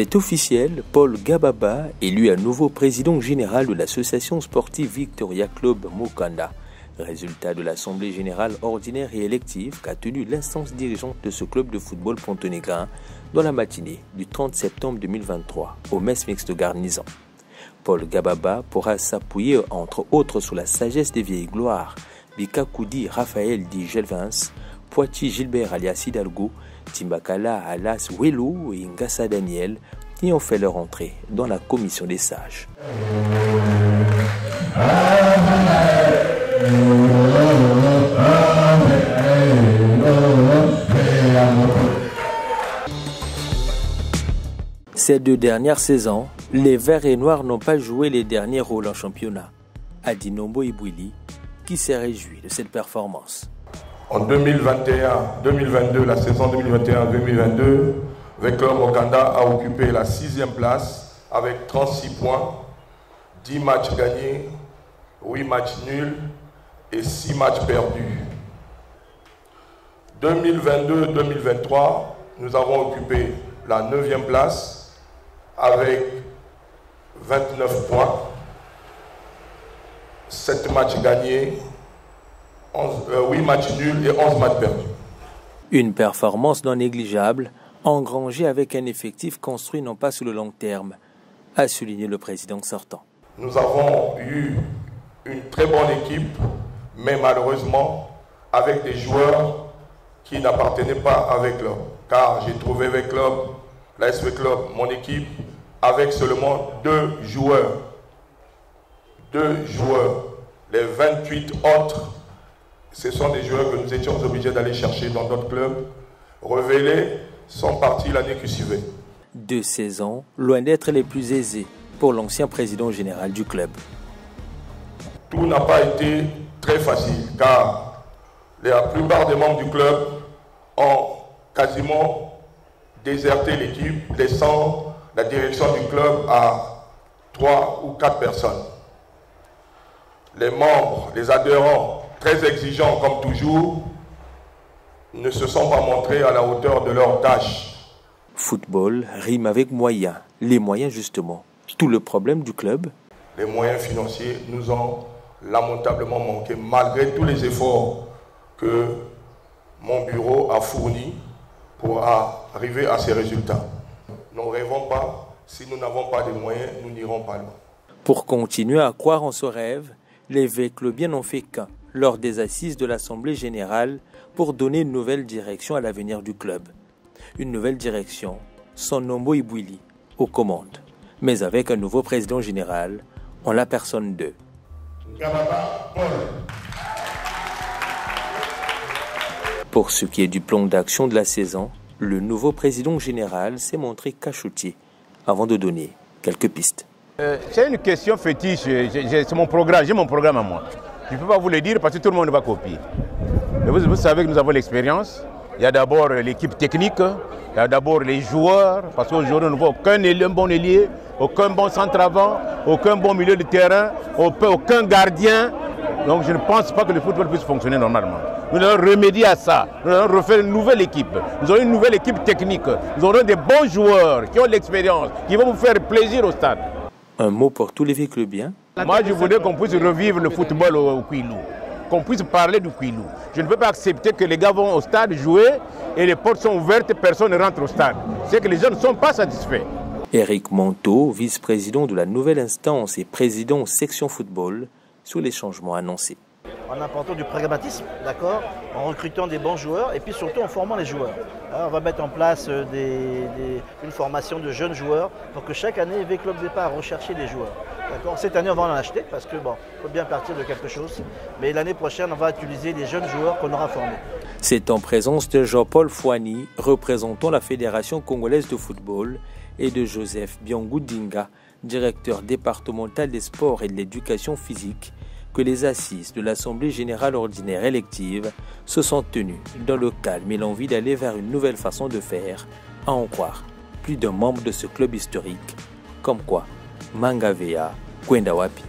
C'est officiel, Paul Gababa, élu à nouveau président général de l'association sportive Victoria Club Mukanda. Résultat de l'Assemblée générale ordinaire et élective qu'a tenu l'instance dirigeante de ce club de football pontonégrin dans la matinée du 30 septembre 2023 au Mess Mixte de Garnison. Paul Gababa pourra s'appuyer entre autres sur la sagesse des vieilles gloires, Bikakoudi Raphaël Di Gelvins, Poitiers Gilbert alias Hidalgo, Timbakala alias Welo et Ngassa Daniel qui ont fait leur entrée dans la commission des sages. Ces 2 dernières saisons, les Verts et Noirs n'ont pas joué les derniers rôles en championnat. Adi Nombo Ibwili, qui s'est réjoui de cette performance. En 2021-2022, la saison 2021-2022, Victoria Mukanda a occupé la 6e place avec 36 points, 10 matchs gagnés, 8 matchs nuls et 6 matchs perdus. 2022-2023, nous avons occupé la 9e place avec 29 points, 7 matchs gagnés, 8 matchs nuls et 11 matchs perdus. Une performance non négligeable, engrangée avec un effectif construit non pas sur le long terme, a souligné le président sortant. Nous avons eu une très bonne équipe, mais malheureusement avec des joueurs qui n'appartenaient pas avec club. Car j'ai trouvé avec club, la SV Club, mon équipe, avec seulement 2 joueurs. 2 joueurs. Les 28 autres, ce sont des joueurs que nous étions obligés d'aller chercher dans d'autres clubs. Révélés, sont partis l'année qui suivait. 2 saisons, loin d'être les plus aisées pour l'ancien président général du club. Tout n'a pas été très facile, car la plupart des membres du club ont quasiment déserté l'équipe, laissant la direction du club à 3 ou 4 personnes. Les membres, les adhérents, très exigeants comme toujours, ne se sont pas montrés à la hauteur de leur tâche. Football rime avec moyens. Les moyens justement. Tout le problème du club. Les moyens financiers nous ont lamentablement manqué malgré tous les efforts que mon bureau a fournis pour arriver à ces résultats. Nous ne rêvons pas, si nous n'avons pas de moyens, nous n'irons pas loin. Pour continuer à croire en ce rêve, les Véclobiens n'ont fait qu'un lors des assises de l'Assemblée générale pour donner une nouvelle direction à l'avenir du club. Une nouvelle direction, sans Nombo Ibwili aux commandes, mais avec un nouveau président général en la personne de Gababa Paul. Pour ce qui est du plan d'action de la saison, le nouveau président général s'est montré cachotier avant de donner quelques pistes. C'est une question fétiche, c'est mon programme, j'ai mon programme à moi. Je ne peux pas vous le dire parce que tout le monde va copier. Mais vous savez que nous avons l'expérience. Il y a d'abord l'équipe technique, il y a d'abord les joueurs, parce qu'aujourd'hui nous ne voit aucun bon ailier, aucun bon centre avant, aucun bon milieu de terrain, aucun gardien. Donc je ne pense pas que le football puisse fonctionner normalement. Nous allons remédier à ça. Nous allons refaire une nouvelle équipe. Nous aurons une nouvelle équipe technique. Nous aurons des bons joueurs qui ont l'expérience, qui vont vous faire plaisir au stade. Un mot pour tous les Véclobiens. Moi, je voudrais qu'on puisse revivre le football au Kouilou, qu'on puisse parler du Kouilou. Je ne peux pas accepter que les gars vont au stade jouer et les portes sont ouvertes et personne ne rentre au stade. C'est que les gens ne sont pas satisfaits. Éric Monteau, vice-président de la nouvelle instance et président section football, sur les changements annoncés. En apportant du pragmatisme, d'accord, en recrutant des bons joueurs et puis surtout en formant les joueurs. Alors, on va mettre en place une formation de jeunes joueurs pour que chaque année, V-Club Départ rechercher des joueurs. Cette année, on va en acheter parce que bon, faut bien partir de quelque chose. Mais l'année prochaine, on va utiliser des jeunes joueurs qu'on aura formés. C'est en présence de Jean-Paul Fouani, représentant la Fédération congolaise de football, et de Joseph Biangoudinga, directeur départemental des sports et de l'éducation physique, que les assises de l'Assemblée générale ordinaire élective se sont tenues dans le calme et l'envie d'aller vers une nouvelle façon de faire, à en croire plus d'un membre de ce club historique, comme quoi Mangavea Kwendawapi.